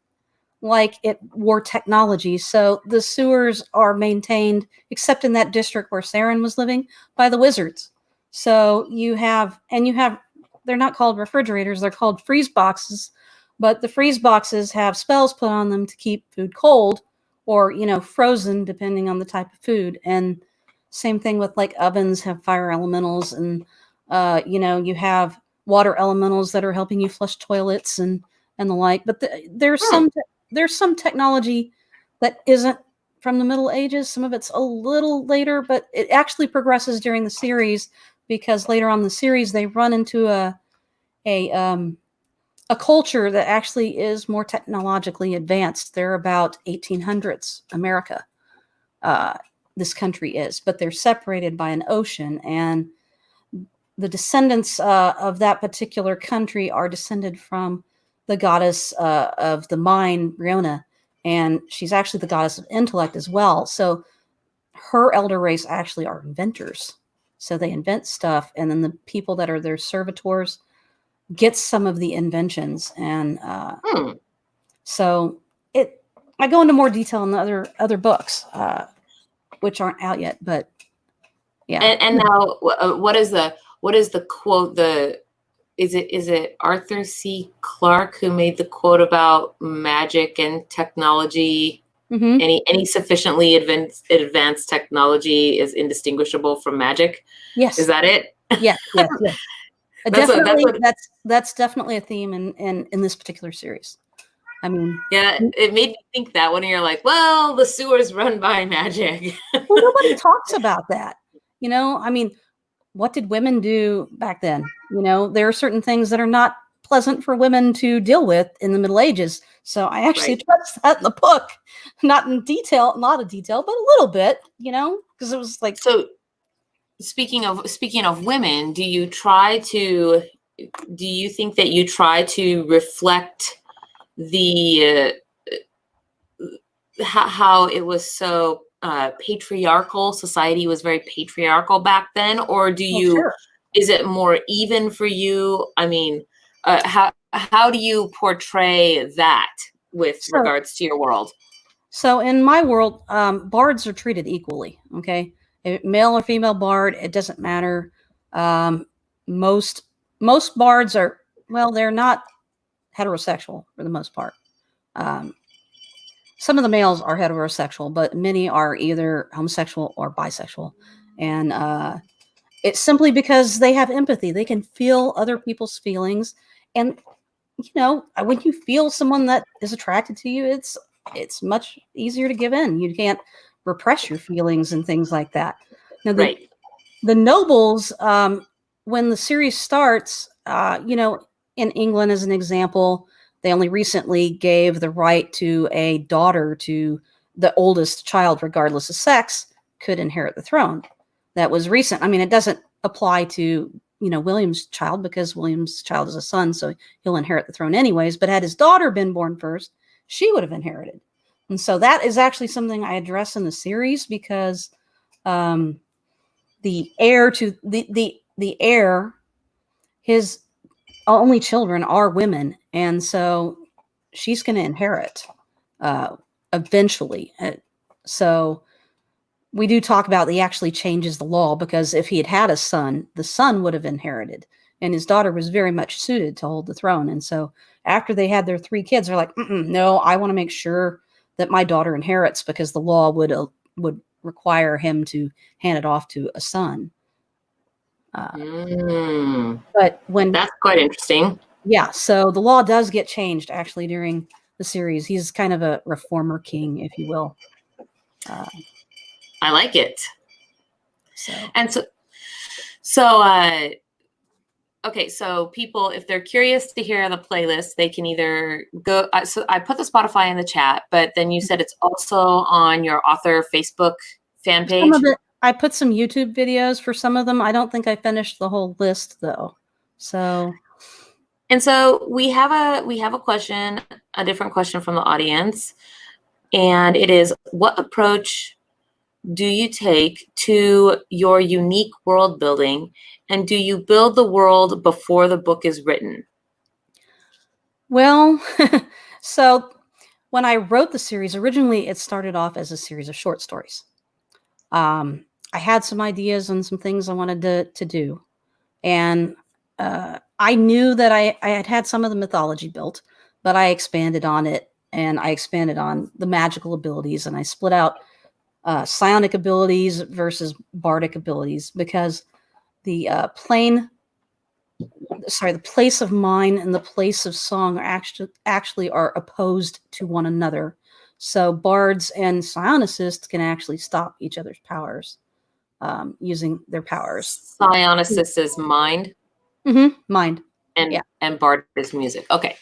like it were technology. So the sewers are maintained, except in that district where Saren was living, by the wizards. So you have, they're not called refrigerators, they're called freeze boxes, but the freeze boxes have spells put on them to keep food cold or, frozen, depending on the type of food. And same thing with like ovens have fire elementals, and, you have water elementals that are helping you flush toilets and the like. But Hmm. there's some technology that isn't from the Middle Ages. Some of it's a little later, but it actually progresses during the series because later on in the series they run into a um, a culture that actually is more technologically advanced. They're about 1800s America. Uh, this country is, but they're separated by an ocean, and the descendants of that particular country are descended from the goddess of the mind, Riona, and she's actually the goddess of intellect as well. So her elder race actually are inventors. So they invent stuff, and then the people that are their servitors get some of the inventions, and Hmm. so it I go into more detail in the other books, which aren't out yet, but yeah. And now, what is the quote? Is it Arthur C. Clarke who made the quote about magic and technology? Mm-hmm. Any sufficiently advanced technology is indistinguishable from magic. Yes. Is that it? Yes. That's definitely a theme in this particular series. I mean, yeah, it made me think that when you're like, well, the sewer's run by magic. well, nobody talks about that. You know, I mean, what did women do back then? You know, there are certain things that are not pleasant for women to deal with in the Middle Ages. So I actually addressed that in the book, not in detail, but a little bit, you know, because it was like. So speaking of women, do you think that you try to reflect the how it was so patriarchal, society was very patriarchal back then, or do you is it more even for you? I mean, how do you portray that with regards to your world? So in my world, bards are treated equally. Okay, male or female bard, it doesn't matter. Most bards are, well, they're not heterosexual for the most part. Some of the males are heterosexual, but many are either homosexual or bisexual. And it's simply because they have empathy. They can feel other people's feelings. And, you know, when you feel someone that is attracted to you, it's much easier to give in. You can't repress your feelings and things like that. Now, the nobles, when the series starts, you know, in England, as an example, they only recently gave the right to a daughter to the oldest child, regardless of sex, could inherit the throne. That was recent. I mean, it doesn't apply to, you know, William's child, because William's child is a son, so he'll inherit the throne anyways. But had his daughter been born first, she would have inherited. And so that is actually something I address in the series, because the heir to the heir, his only children are women, and so she's going to inherit eventually. So we do talk about he actually changes the law, because if he had had a son, the son would have inherited, and his daughter was very much suited to hold the throne. And so after they had their 3 kids, they're like, no, I want to make sure that my daughter inherits, because the law would require him to hand it off to a son. But when that's quite interesting. Yeah, so the law does get changed actually during the series. He's kind of a reformer king, if you will. I like it. Okay, so people, if they're curious to hear the playlist, they can either go. So I put the Spotify in the chat, but then you said it's also on your author Facebook fan page. Some of it, I put some YouTube videos for some of them. I don't think I finished the whole list though. So. And so we have a question, a different question from the audience, and it is, what approach do you take to your unique world building, and do you build the world before the book is written? Well, so when I wrote the series, originally it started off as a series of short stories. I had some ideas and some things I wanted to do, and I knew that I had some of the mythology built, but I expanded on it, and I expanded on the magical abilities, and I split out psionic abilities versus bardic abilities, because the place of mind and the place of song are actually are opposed to one another. So bards and psionicists can actually stop each other's powers using their powers. Psionicist is mind. Mind. And bard is music. Okay.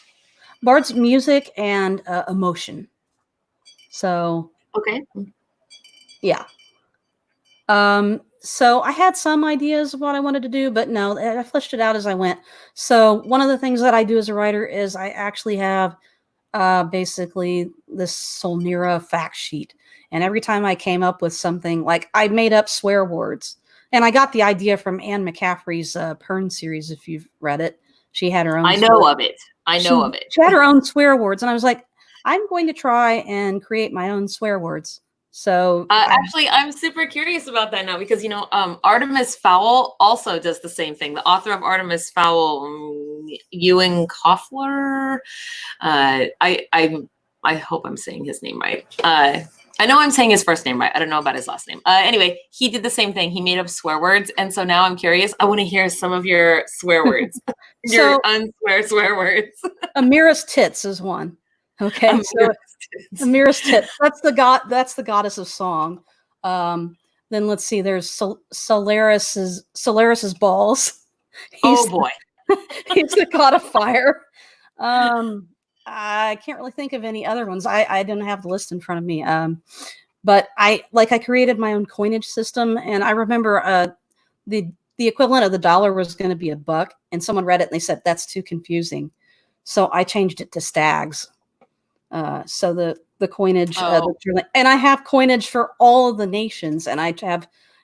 Bard's music and emotion. So. Okay. Yeah. So I had some ideas of what I wanted to do, but no, I fleshed it out as I went. So one of the things that I do as a writer is I actually have basically this Solnira fact sheet. And every time I came up with something, like I made up swear words. And I got the idea from Anne McCaffrey's Pern series, if you've read it. She had her own. I know of it. She had her own swear words. And I was like, I'm going to try and create my own swear words. So actually, I'm super curious about that now because Artemis Fowl also does the same thing. The author of Artemis Fowl, Ewan Koffler. I hope I'm saying his name right. I know I'm saying his first name right. I don't know about his last name. Anyway, he did the same thing. He made up swear words, and so now I'm curious. I want to hear some of your swear words, your unswear words. Amira's tits is one. Okay, Amira's tits. That's the goddess of song. Then let's see. There's Solaris's balls. Oh boy, he's the god of fire. I can't really think of any other ones. I don't have the list in front of me. But I created my own coinage system, and I remember the equivalent of the dollar was going to be $1, and someone read it and they said that's too confusing, so I changed it to stags. So the coinage, and I have coinage for all of the nations, and I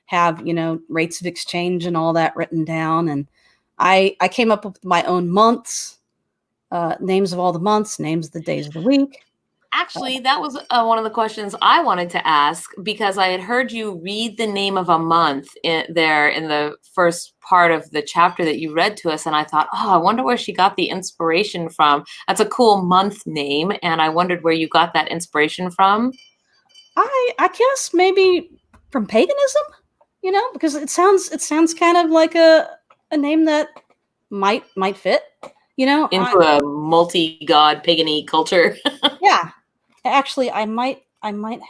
have rates of exchange and all that written down, and I came up with my own months. Names of all the months, names of the days of the week. Actually, that was one of the questions I wanted to ask because I had heard you read the name of a month in the first part of the chapter that you read to us. And I thought, I wonder where she got the inspiration from. That's a cool month name. And I wondered where you got that inspiration from. I guess maybe from paganism, because it sounds kind of like a name that might fit. Into a multi-god pagan-y culture. Yeah, actually, I might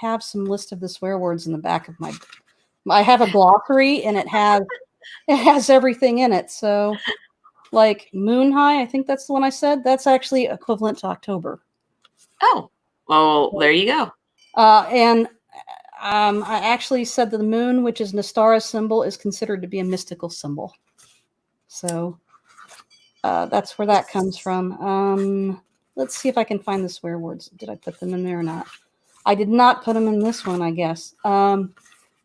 have some list of the swear words in the back of my. I have a glossary, and it has everything in it. So, like moon high, I think that's the one I said. That's actually equivalent to October. Oh, well, there you go. And I actually said that the moon, which is Nastara's symbol, is considered to be a mystical symbol. So. That's where that comes from. Let's see if I can find the swear words. Did I put them in there or not? I did not put them in this one, I guess. It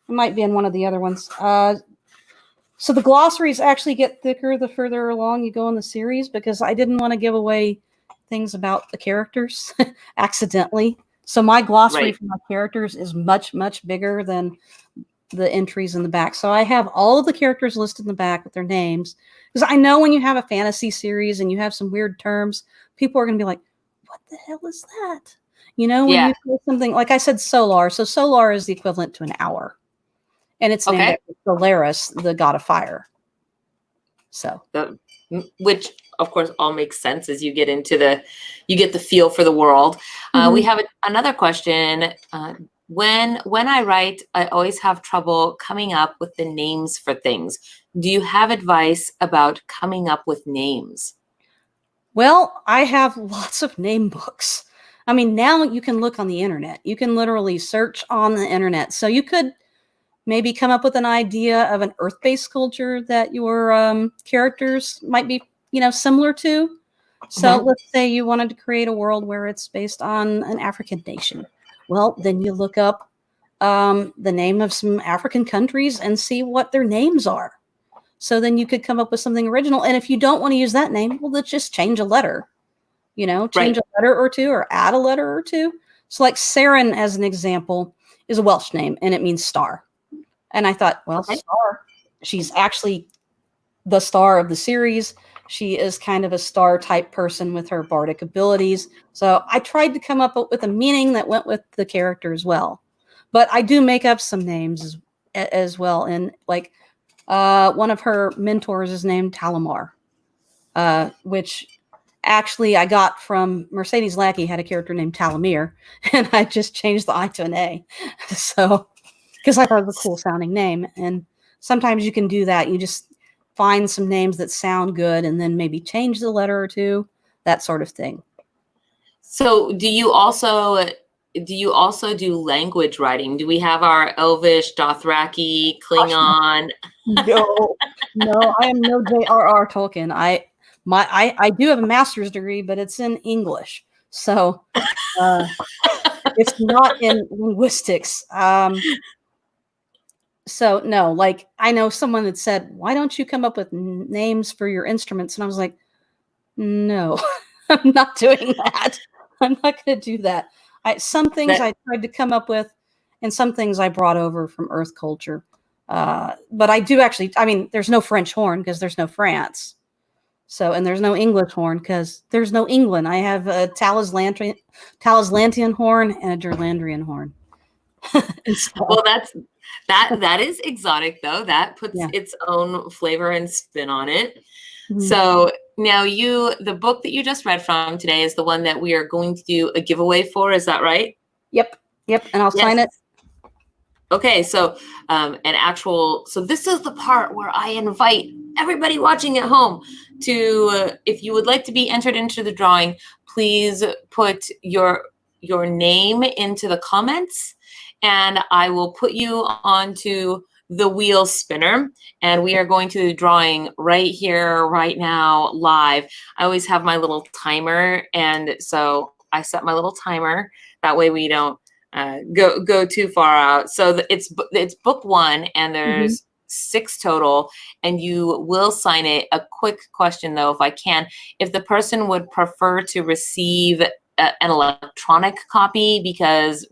might be in one of the other ones. So the glossaries actually get thicker the further along you go in the series because I didn't want to give away things about the characters accidentally. So my glossary for my characters is much, much bigger than the entries in the back. So I have all of the characters listed in the back with their names. Because I know when you have a fantasy series and you have some weird terms, people are going to be like, what the hell is that? When you say something, like I said, solar. So solar is the equivalent to an hour. And it's named after Solaris, the god of fire. So. Which, of course, all makes sense as you get into you get the feel for the world. We have another question. When I write, I always have trouble coming up with the names for things. Do you have advice about coming up with names? Well, I have lots of name books. I mean, now you can look on the internet. You can literally search on the internet. So you could maybe come up with an idea of an earth-based culture that your characters might be, similar to. So let's say you wanted to create a world where it's based on an African nation. Well, then you look up the name of some African countries and see what their names are. So then you could come up with something original. And if you don't want to use that name, well, let's just change a letter, change a letter or two or add a letter or two. So like Saren, as an example, is a Welsh name and it means star. And I thought, well, star, she's actually the star of the series. She is kind of a star type person with her bardic abilities. So I tried to come up with a meaning that went with the character as well. But I do make up some names as well. And like one of her mentors is named Talamar, which actually I got from Mercedes Lackey, had a character named Talamir, and I just changed the I to an A. So, because I thought it was a cool sounding name. And sometimes you can do that. You just find some names that sound good and then maybe change the letter or two, that sort of thing. So do you also do language writing? Do we have our Elvish, Dothraki, Klingon? No, I am no J.R.R. Tolkien. I do have a master's degree, but it's in English. So it's not in linguistics. So no, like I know someone that said, why don't you come up with names for your instruments? And I was like, no, I'm not doing that. I'm not going to do that. Some things I tried to come up with, and some things I brought over from Earth culture. But I do actually, I mean, there's no French horn because there's no France. So, and there's no English horn because there's no England. I have a Talislantian horn and a Durlandrian horn. Well, that is exotic though. That puts its own flavor and spin on it. Mm-hmm. So now the book that you just read from today is the one that we are going to do a giveaway for. Is that right? Yep. And I'll sign it. Okay. So, so this is the part where I invite everybody watching at home to, if you would like to be entered into the drawing, please put your name into the comments, and I will put you onto the wheel spinner, and we are going to the drawing right here, right now, live. I always have my little timer, and so I set my little timer. That way we don't go too far out. So it's book one, and there's 6 total, and you will sign it. A quick question though, if I can, if the person would prefer to receive an electronic copy because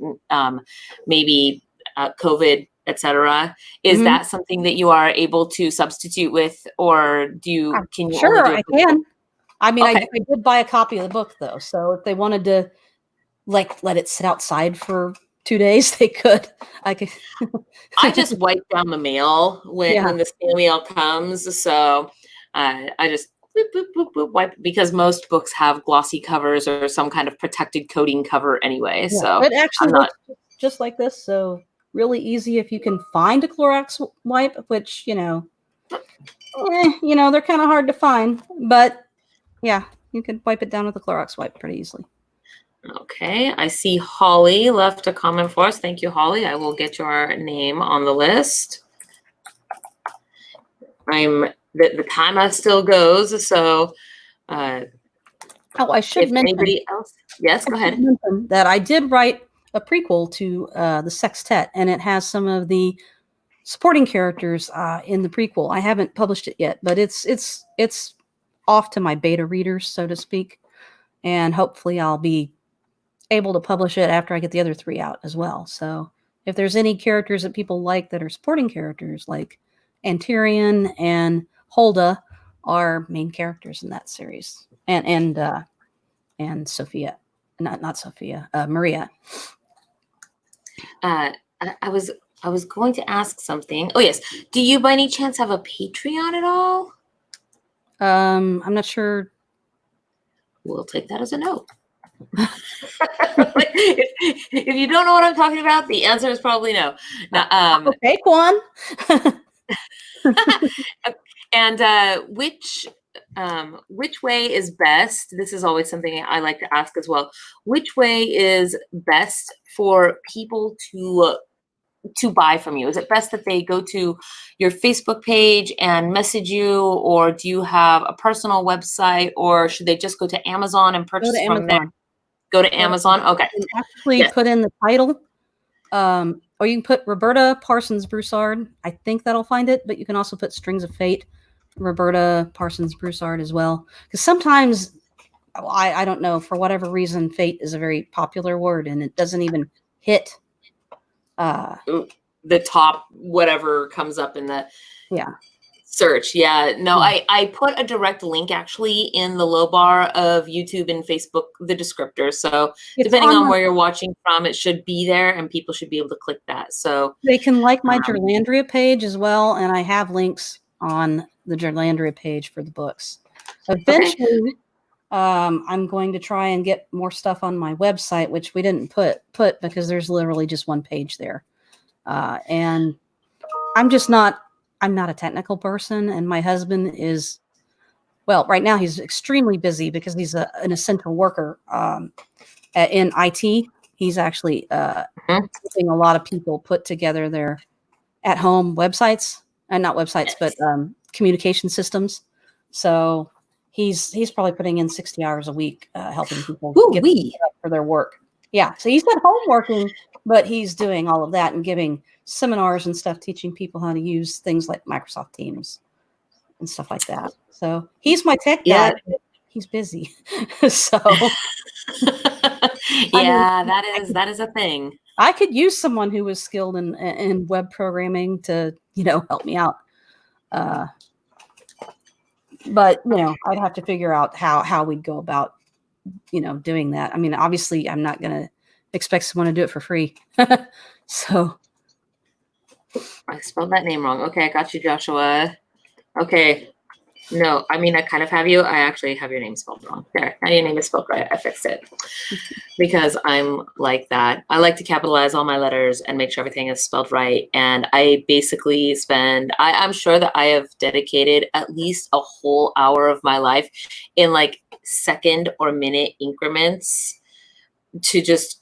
maybe COVID, etc., is that something that you are able to substitute with, or can you? Sure, I can. I mean, I did buy a copy of the book though, so if they wanted to let it sit outside for 2 days, they could. I just wipe down the mail when the snail mail comes, so I just boop, boop, boop, boop, wipe, because most books have glossy covers or some kind of protected coating cover anyway. So it actually looks just like this, so really easy if you can find a Clorox wipe, which they're kind of hard to find, but yeah, you can wipe it down with a Clorox wipe pretty easily. Okay, I see Holly left a comment for us. Thank you, Holly. I will get your name on the list. The timer still goes, so. I should mention. Anybody else? Yes, go ahead. That I did write a prequel to the sextet, and it has some of the supporting characters in the prequel. I haven't published it yet, but it's off to my beta readers, so to speak, and hopefully I'll be able to publish it after I get the other 3 out as well. So if there's any characters that people like that are supporting characters, like Antirian and Hulda are main characters in that series, and Sophia, not Sophia, Maria. I was going to ask something. Oh yes, do you by any chance have a Patreon at all? I'm not sure. We'll take that as a no. if you don't know what I'm talking about, the answer is probably no. Now, okay, Quan. And which way is best? This is always something I like to ask as well. Which way is best for people to buy from you? Is it best that they go to your Facebook page and message you, or do you have a personal website, or should they just go to Amazon and purchase from there? Go to Amazon. Okay. You can actually put in the title, or you can put Roberta Parsons Broussard. I think that'll find it, but you can also put Strings of Fate, Roberta Parsons Broussard as well. Because sometimes, I don't know, for whatever reason, fate is a very popular word and it doesn't even hit the top, whatever comes up in the search. I put a direct link actually in the low bar of YouTube and Facebook, the descriptor. So depending on where you're watching from, it should be there and people should be able to click that. So they can like my Durlandria page as well. And I have links on the Durlandria page for the books. Eventually, I'm going to try and get more stuff on my website, which we didn't put because there's literally just one page there. And I'm not a technical person, and my husband is, well, right now he's extremely busy because he's an essential worker in IT. He's actually helping a lot of people put together their at-home websites, and not websites, but communication systems. So he's probably putting in 60 hours a week helping people get set up for their work. Yeah, so he's at home working, but he's doing all of that and giving seminars and stuff, teaching people how to use things like Microsoft Teams and stuff like that. So he's my tech guy. He's busy. So Yeah, that is a thing. I could use someone who was skilled in web programming to, help me out. But, I'd have to figure out how we'd go about, doing that. I mean, obviously, I'm not going to expect someone to do it for free. So. I spelled that name wrong. Okay, I got you, Joshua. Okay. No, I mean, I kind of have you. I actually have your name spelled wrong. There, now your name is spelled right. I fixed it. Because I'm like that. I like to capitalize all my letters and make sure everything is spelled right. And I basically I'm sure that I have dedicated at least a whole hour of my life in like second or minute increments to just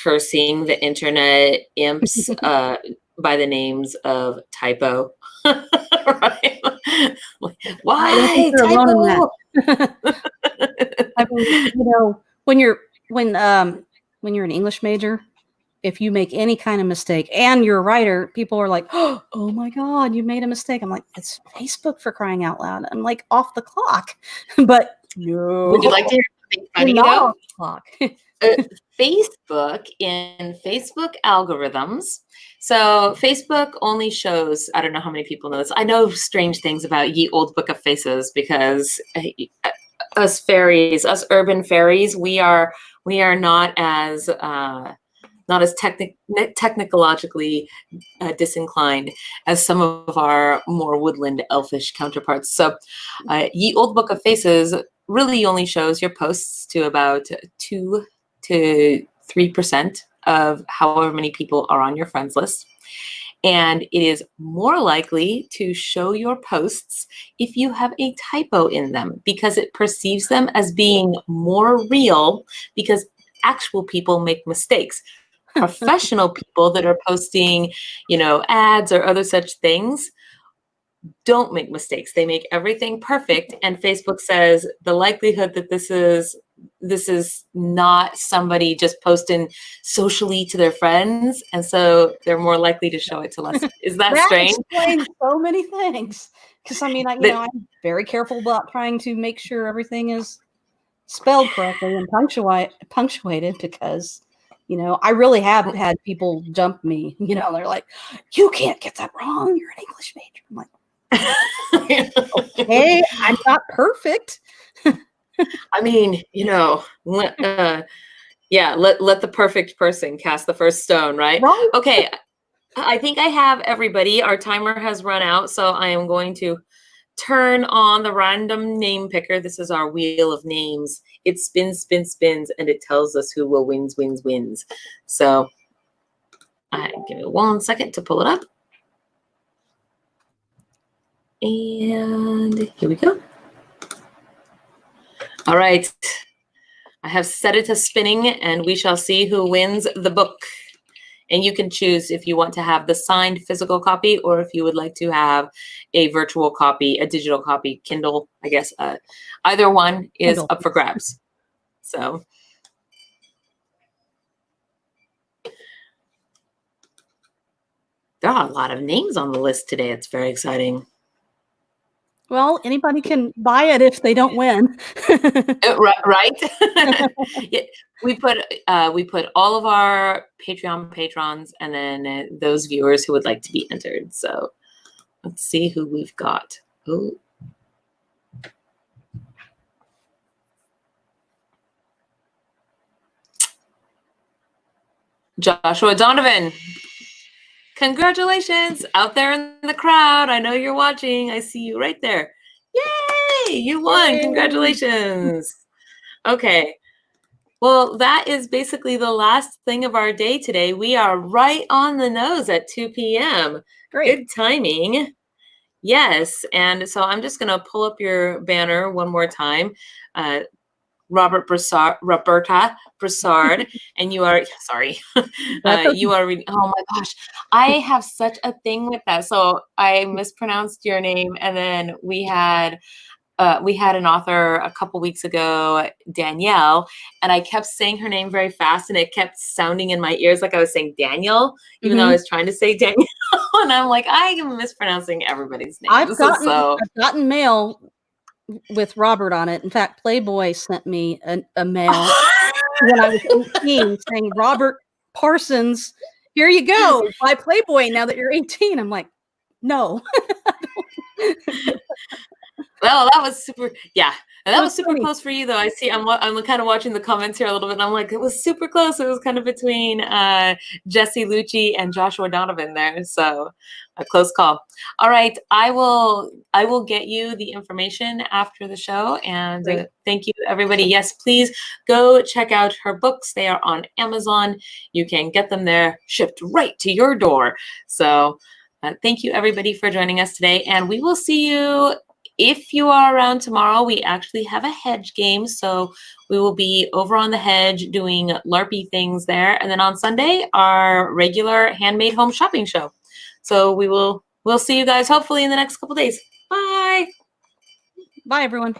cursing the internet imps by the names of typo. Right? Why typo? I mean, when you're an English major, if you make any kind of mistake and you're a writer, people are like, "Oh my God, you made a mistake." I'm like, "It's Facebook, for crying out loud." I'm like, off the clock. But no. Would you like to hear something funny though? Off the clock. Facebook in Facebook algorithms. So Facebook only shows, I don't know how many people know this. I know strange things about Ye Old Book of Faces because us fairies, us urban fairies, we are not as technologically disinclined as some of our more woodland elfish counterparts. So Ye Old Book of Faces really only shows your posts to about 2 to 3% of however many people are on your friends list. And it is more likely to show your posts if you have a typo in them because it perceives them as being more real because actual people make mistakes. Professional people that are posting, ads or other such things don't make mistakes. They make everything perfect. And Facebook says the likelihood that this is not somebody just posting socially to their friends. And so they're more likely to show it to less. Is that strange? That explains so many things. Because I mean, I'm very careful about trying to make sure everything is spelled correctly and punctuated because, I really have had people jump me. They're like, "You can't get that wrong. You're an English major." I'm like, okay, I'm not perfect. I mean, let the perfect person cast the first stone, right? Okay, I think I have everybody. Our timer has run out, so I am going to turn on the random name picker. This is our wheel of names. It spins, spins, spins, and it tells us who will wins. So give me 1 second to pull it up. And here we go. All right. I have set it to spinning, and we shall see who wins the book. And you can choose if you want to have the signed physical copy or if you would like to have a virtual copy, a digital copy, Kindle, I guess. Either one is Kindle. Up for grabs. So. There are a lot of names on the list today. It's very exciting. Well, anybody can buy it if they don't win. Right? Yeah, we put all of our Patreon patrons and then those viewers who would like to be entered. So let's see who we've got. Oh. Joshua Donovan. Congratulations out there in the crowd. I know you're watching. I see you right there. Yay! You won. Yay. Congratulations. Okay. Well, that is basically the last thing of our day today. We are right on the nose at 2 p.m. Great. Good timing. Yes. And so I'm just going to pull up your banner one more time. Roberta Broussard, and you are, sorry, you are reading, oh my gosh, I have such a thing with that. So I mispronounced your name, and then we had an author a couple weeks ago, Danielle, and I kept saying her name very fast, and it kept sounding in my ears like I was saying Daniel, even though I was trying to say Danielle, and I'm like, I am mispronouncing everybody's name. I've gotten mail with Robert on it. In fact, Playboy sent me a mail when I was 18 saying, Robert Parsons, here you go, buy Playboy now that you're 18. I'm like, no. Well, that was super. Yeah, and that was super funny. close for you, though. I see. I'm kind of watching the comments here a little bit, and I'm like, it was super close. It was kind of between Jesse Lucci and Joshua Donovan there, so a close call. All right, I will get you the information after the show, and thank you, everybody. Yes, please go check out her books. They are on Amazon. You can get them there, shipped right to your door. So, thank you, everybody, for joining us today, and we will see you. If you are around tomorrow, we actually have a hedge game. So we will be over on the hedge doing LARPy things there. And then on Sunday, our regular handmade home shopping show. So we'll see you guys hopefully in the next couple days. Bye. Bye, everyone.